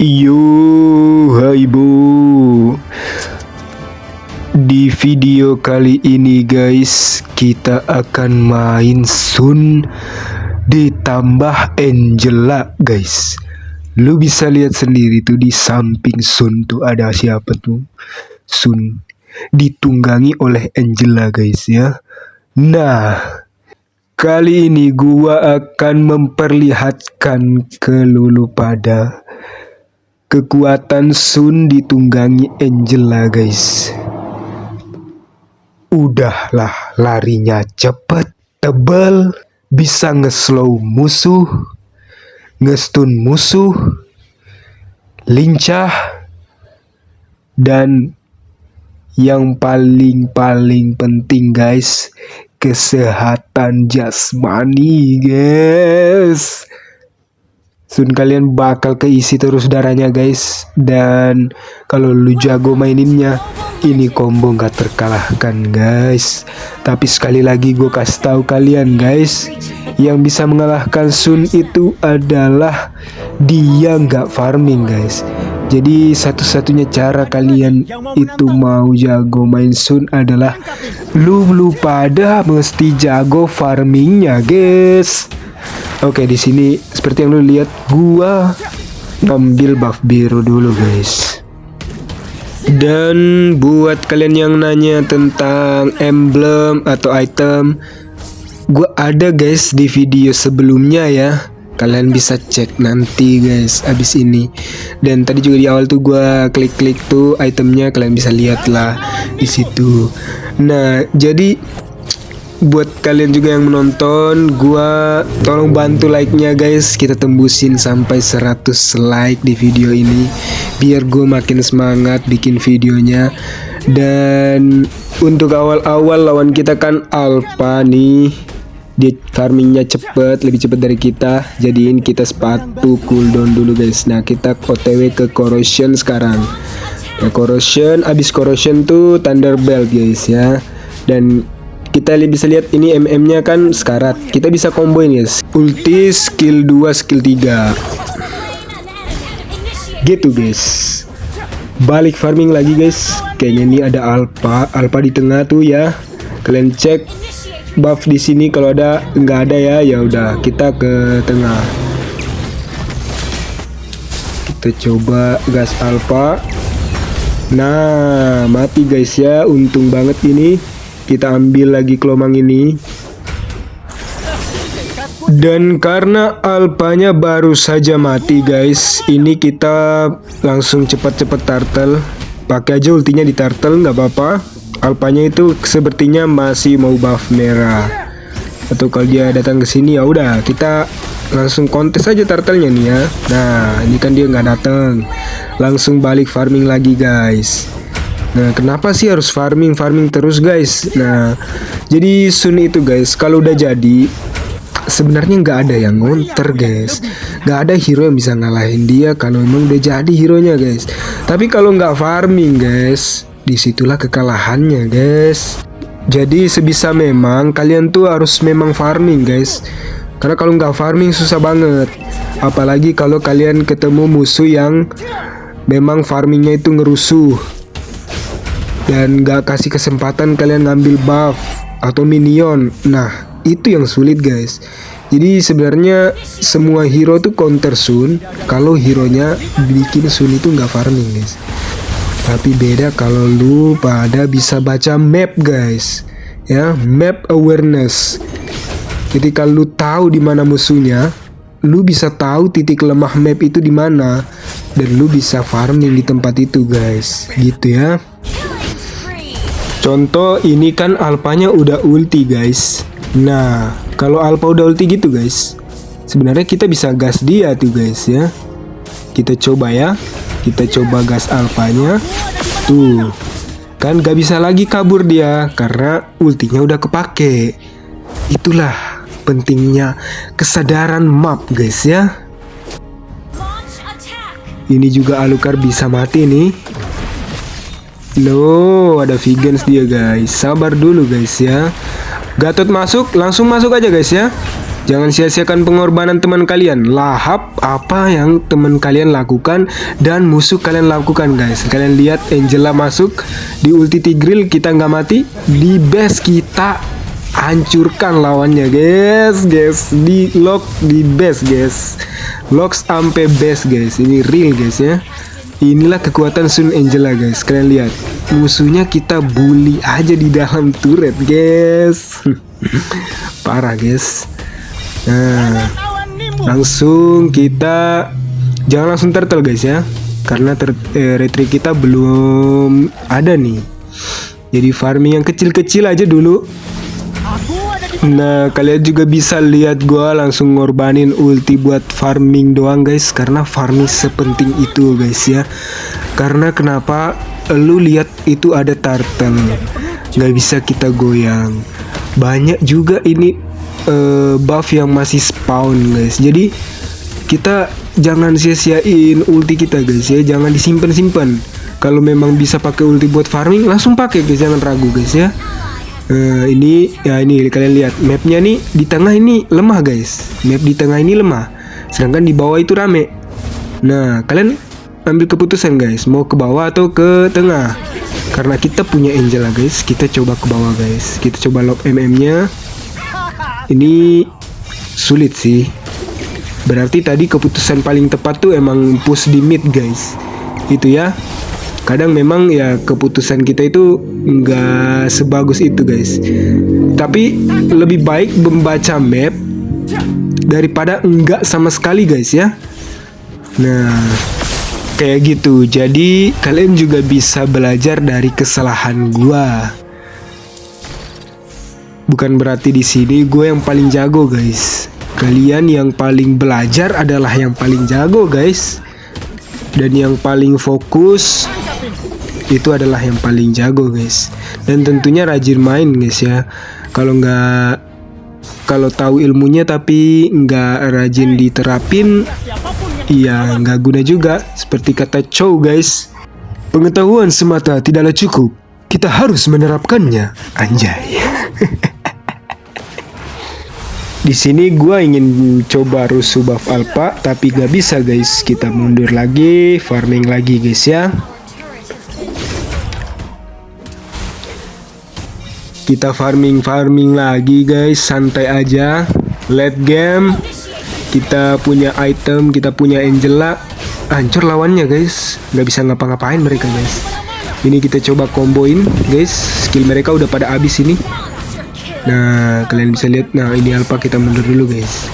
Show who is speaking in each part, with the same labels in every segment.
Speaker 1: Yo, hai Bu. Di video kali ini guys, kita akan main Sun ditambah Angela guys. Lu bisa lihat sendiri tuh di samping Sun tuh ada siapa tuh? Sun ditunggangi oleh Angela guys ya. Nah, kali ini gua akan memperlihatkan ke lulu pada kekuatan Sun ditunggangi Angela guys. Udahlah, larinya cepet, tebal, bisa nge-slow musuh, nge-stun musuh, lincah, dan yang paling penting guys, kesehatan jasmani guys. Sun kalian bakal keisi terus darahnya guys. Dan kalau lu jago maininnya, ini combo gak terkalahkan guys. Tapi sekali lagi gue kasih tahu kalian guys, yang bisa mengalahkan Sun itu adalah dia gak farming guys. Jadi satu-satunya cara kalian itu mau jago main Sun adalah lu pada mesti jago farmingnya guys. Oke, di sini seperti yang lu lihat, gua ngambil buff biru dulu guys. Dan buat kalian yang nanya tentang emblem atau item, gua ada guys di video sebelumnya ya. Kalian bisa cek nanti guys abis ini. Dan tadi juga di awal tuh gua klik tuh itemnya, kalian bisa lihat lah di situ. Nah, jadi buat kalian juga yang menonton, gua tolong bantu like-nya guys. Kita tembusin sampai 100 like di video ini biar gue makin semangat bikin videonya. Dan untuk awal-awal lawan kita kan Alpha nih, dia farmingnya lebih cepet dari kita. Jadiin kita sepatu cooldown dulu guys. Nah, kita OTW ke Corrosion sekarang. Nah, Corrosion, abis Corrosion tuh Thunderbolt guys ya. Dan kita bisa lihat ini MM-nya kan sekarat. Kita bisa comboin guys. Ulti, skill 2, skill 3. Gitu guys. Balik farming lagi guys. Kayaknya ini ada Alpha di tengah tuh ya. Kalian cek buff di sini, kalau ada nggak ada ya. Ya udah, kita ke tengah. Kita coba gas Alpha. Nah, mati guys ya. Untung banget ini. Kita ambil lagi kelomang ini. Dan karena Alpanya baru saja mati guys, ini kita langsung cepat-cepat turtle. Pakai aja ultinya di turtle, nggak apa-apa. Alpanya itu sepertinya masih mau buff merah. Atau kalau dia datang ke sini ya udah, kita langsung kontes aja turtle-nya nih ya. Nah, ini kan dia nggak datang. Langsung balik farming lagi guys. Nah, kenapa sih harus farming terus guys? Nah, jadi Sun itu guys, kalau udah jadi, sebenarnya nggak ada yang ngonter guys. Nggak ada hero yang bisa ngalahin dia kalau emang udah jadi hero-nya guys. Tapi kalau nggak farming guys, disitulah kekalahannya guys. Jadi sebisa memang kalian tuh harus memang farming guys. Karena kalau nggak farming susah banget. Apalagi kalau kalian ketemu musuh yang memang farmingnya itu ngerusuh dan gak kasih kesempatan kalian ngambil buff atau minion. Nah, itu yang sulit guys. Jadi sebenarnya semua hero tuh counter Sun kalau hero-nya bikin Sun itu gak farming guys. Tapi beda kalau lu pada bisa baca map guys. Ya, map awareness. Jadi kalau lu tahu di mana musuhnya, lu bisa tahu titik lemah map itu di mana dan lu bisa farming di tempat itu guys. Gitu ya. Contoh ini kan Alpanya udah ulti guys. Nah, kalau Alpha udah ulti gitu guys, sebenarnya kita bisa gas dia tuh guys ya. Kita coba ya. Kita coba gas Alpanya. Tuh, kan gak bisa lagi kabur dia karena ultinya udah kepake. Itulah pentingnya kesadaran map guys ya. Ini juga Alucard bisa mati nih. No, ada Vegans dia guys. Sabar dulu guys ya. Gatot masuk, langsung masuk aja guys ya. Jangan sia-siakan pengorbanan teman kalian. Lahap apa yang teman kalian lakukan dan musuh kalian lakukan guys. Kalian lihat Angela masuk di ulti Tigreal, kita nggak mati. Di base kita hancurkan lawannya guys. Di lock di base guys. Lock sampai base guys. Ini real guys ya. Inilah kekuatan Sun Angela guys. Kalian lihat musuhnya kita bully aja di dalam turret guys. Parah guys. Nah, langsung kita jangan langsung turtle guys ya, karena retreat kita belum ada nih. Jadi farming yang kecil-kecil aja dulu. Nah, kalian juga bisa lihat gua langsung ngorbanin ulti buat farming doang guys, karena farming sepenting itu guys ya. Karena kenapa? Lu lihat itu ada turtle, nggak bisa kita goyang. Banyak juga ini buff yang masih spawn guys. Jadi kita jangan sia-siain ulti kita guys ya, jangan disimpan-simpan. Kalau memang bisa pakai ulti buat farming, langsung pakai guys, jangan ragu guys ya. Ini kalian lihat mapnya nih, di tengah ini lemah guys. Map di tengah ini lemah, sedangkan di bawah itu rame. Nah, kalian ambil keputusan guys, mau ke bawah atau ke tengah. Karena kita punya Angela guys, kita coba ke bawah guys. Kita coba lock MM-nya. Ini sulit sih. Berarti tadi keputusan paling tepat tuh emang push di mid guys. Itu ya. Kadang memang ya keputusan kita itu nggak sebagus itu guys. Tapi lebih baik membaca map daripada enggak sama sekali guys ya. Nah, kayak gitu. Jadi kalian juga bisa belajar dari kesalahan gua. Bukan berarti di sini gue yang paling jago guys. Kalian yang paling belajar adalah yang paling jago guys. Dan yang paling fokus itu adalah yang paling jago guys. Dan tentunya rajin main guys ya. Kalau tahu ilmunya tapi nggak rajin diterapin, iya nggak guna juga. Seperti kata Chow guys, pengetahuan semata tidaklah cukup, kita harus menerapkannya. Anjay. Di sini gue ingin coba rusuh buff alpha, tapi gak bisa guys. Kita mundur lagi, farming lagi guys ya. Kita farming lagi guys, santai aja. Late game, kita punya item, kita punya Angela. Hancur lawannya guys, gak bisa ngapa-ngapain mereka guys. Ini kita coba komboin guys, skill mereka udah pada habis ini. Nah, kalian bisa lihat. Nah, ini alpha, kita mundur dulu guys.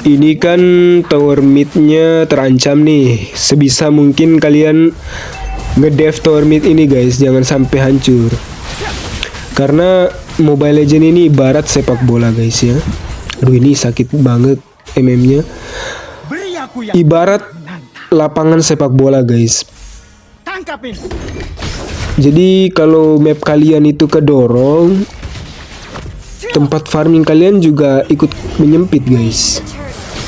Speaker 1: Ini kan tower mid-nya terancam nih. Sebisa mungkin kalian ngedev tower mid ini guys, jangan sampai hancur. Karena Mobile Legends ini ibarat sepak bola guys ya. Aduh, ini sakit banget MM-nya. Ibarat lapangan sepak bola guys. Jadi kalau map kalian itu kedorong, tempat farming kalian juga ikut menyempit guys.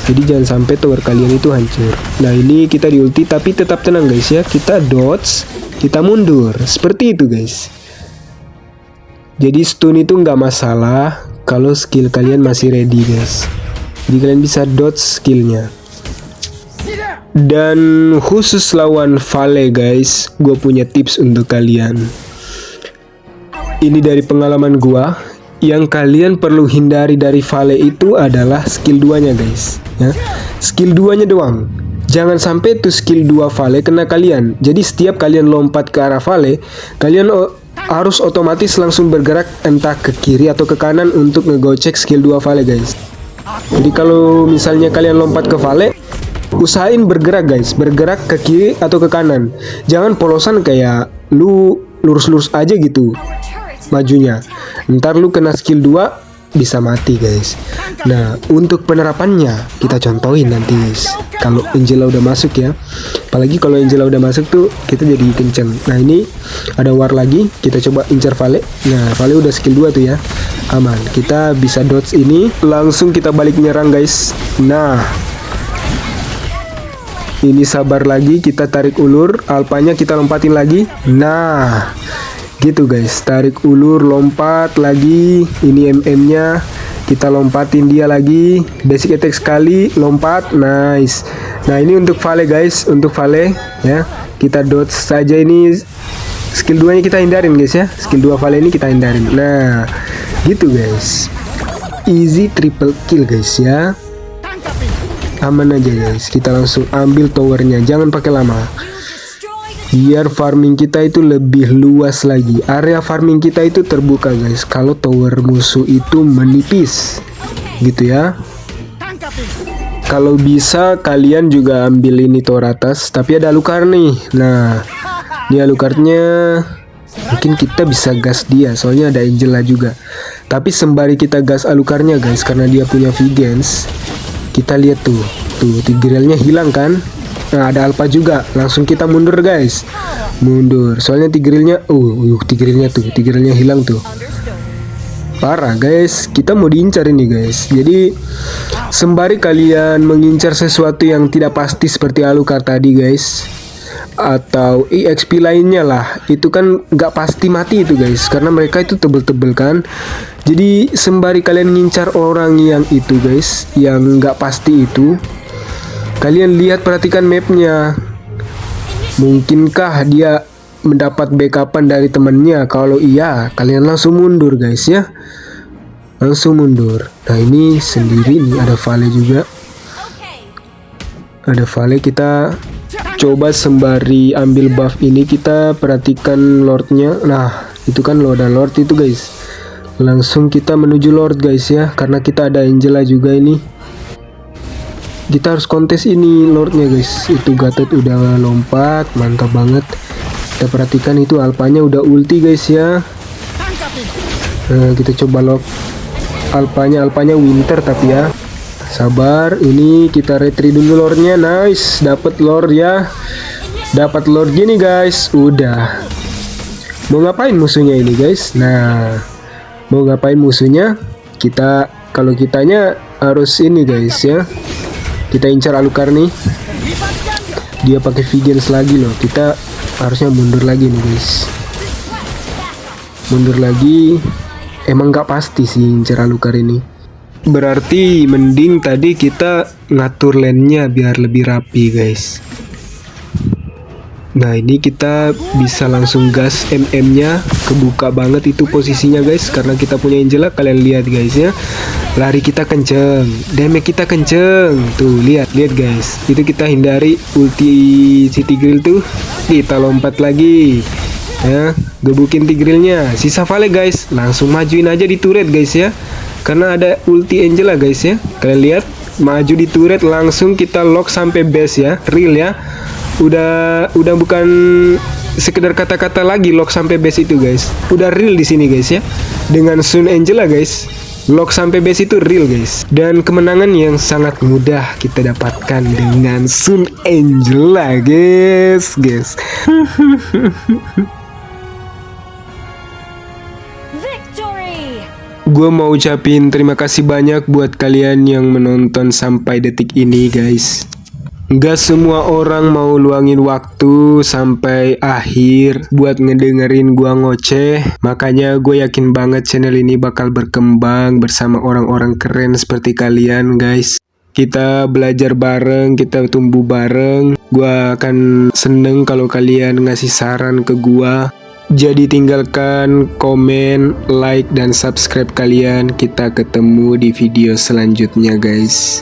Speaker 1: Jadi jangan sampai tower kalian itu hancur. Nah, ini kita di ulti tapi tetap tenang guys ya. Kita dodge, kita mundur. Seperti itu guys. Jadi stun itu nggak masalah kalau skill kalian masih ready guys. Jadi kalian bisa dodge skillnya. Dan khusus lawan Vale guys, gue punya tips untuk kalian. Ini dari pengalaman gue. Yang kalian perlu hindari dari Vale itu adalah skill 2-nya guys ya. Skill 2-nya doang. Jangan sampai tuh skill 2 Vale kena kalian. Jadi setiap kalian lompat ke arah Vale, kalian harus otomatis langsung bergerak entah ke kiri atau ke kanan untuk ngegocek skill 2 Vale guys. Jadi kalau misalnya kalian lompat ke Vale, usahain bergerak guys, bergerak ke kiri atau ke kanan. Jangan polosan kayak lu lurus-lurus aja gitu majunya. Ntar lu kena skill 2 bisa mati guys. Nah, untuk penerapannya kita contohin nanti guys. Kalau Angela udah masuk ya. Apalagi kalau Angela udah masuk tuh kita jadi kenceng. Nah, ini ada war lagi. Kita coba incar Vale. Nah, Vale udah skill 2 tuh ya. Aman. Kita bisa dodge ini. Langsung kita balik nyerang guys. Nah, ini sabar lagi. Kita tarik ulur. Alpanya kita lompatin lagi. Nah, gitu guys, tarik ulur, lompat lagi. Ini MM-nya Kita lompatin dia lagi. Basic attack sekali, lompat, nice. Nah ini untuk Vale guys, untuk Vale ya. Kita dodge saja ini. Skill 2 nya kita hindarin guys ya. Skill 2 Vale ini kita hindarin. Nah gitu guys. Easy triple kill guys ya. Aman aja guys. Kita langsung ambil towernya. Jangan pakai lama. Biar farming kita itu lebih luas lagi. Area farming kita itu terbuka guys. Kalau tower musuh itu menipis, gitu ya. Kalau bisa kalian juga ambil ini tower atas. Tapi ada Alucard nih. Nah, ini Alucardnya. Mungkin kita bisa gas dia. Soalnya ada Angela juga. Tapi sembari kita gas Alucardnya guys, karena dia punya Vigans. Kita lihat tuh Tigrealnya hilang kan. Nah ada Alpha juga, langsung kita mundur guys. Mundur, soalnya Tigrealnya Tigrealnya hilang tuh. Parah guys, kita mau diincar ini guys. Jadi sembari kalian mengincar sesuatu yang tidak pasti seperti Alucard tadi guys, atau EXP lainnya lah, itu kan gak pasti mati itu guys, karena mereka itu tebel-tebel kan. Jadi sembari kalian ngincar orang yang itu guys, yang gak pasti itu, kalian lihat, perhatikan mapnya. Mungkinkah dia mendapat backupan dari temannya? Kalau iya, kalian langsung mundur guys ya. Langsung mundur. Nah ini sendiri nih, ada Vale juga. Ada Vale, kita coba sembari ambil buff ini, kita perhatikan Lordnya. Nah itu kan ada Lord itu guys. Langsung kita menuju Lord guys ya, karena kita ada Angela juga ini. Kita harus kontes ini Lordnya guys. Itu Gatot udah lompat, mantap banget. Kita perhatikan itu Alpanya udah ulti guys ya. Nah, kita coba lock Alpanya Winter tapi ya. Sabar, ini kita retry dulu Lordnya. Nice, dapat Lord ya. Dapat Lord gini guys. Udah. Mau ngapain musuhnya ini guys? Nah, mau ngapain musuhnya? Kalau kitanya harus ini guys ya. Kita incar Alucard nih. Dia pakai Vigans lagi loh. Kita harusnya mundur lagi nih guys. Mundur lagi. Emang gak pasti sih incar Alucard ini. Berarti mending tadi kita ngatur lane-nya biar lebih rapi guys. Nah ini kita bisa langsung gas MM-nya. Kebuka banget itu posisinya guys, karena kita punya Angela. Kalian lihat guys ya, lari kita kenceng, damage kita kenceng. Tuh lihat guys, itu kita hindari ulti si Tigreal tuh. Kita lompat lagi ya, gebukin Tigrealnya. Sisa Vale guys, langsung majuin aja di turret guys ya, karena ada ulti Angela guys ya. Kalian lihat, maju di turret, langsung kita lock sampai base ya. Real ya, udah bukan sekedar kata-kata lagi lock sampai base itu guys. Udah real di sini guys ya. Dengan Sun Angela guys, lock sampai base itu real guys. Dan kemenangan yang sangat mudah kita dapatkan dengan Sun Angela guys. Gue mau ucapin terima kasih banyak buat kalian yang menonton sampai detik ini guys. Gak semua orang mau luangin waktu sampai akhir buat ngedengerin gua ngoceh. Makanya gue yakin banget channel ini bakal berkembang bersama orang-orang keren seperti kalian guys. Kita belajar bareng, kita tumbuh bareng. Gua akan seneng kalau kalian ngasih saran ke gua. Jadi tinggalkan komen, like, dan subscribe kalian. Kita ketemu di video selanjutnya guys.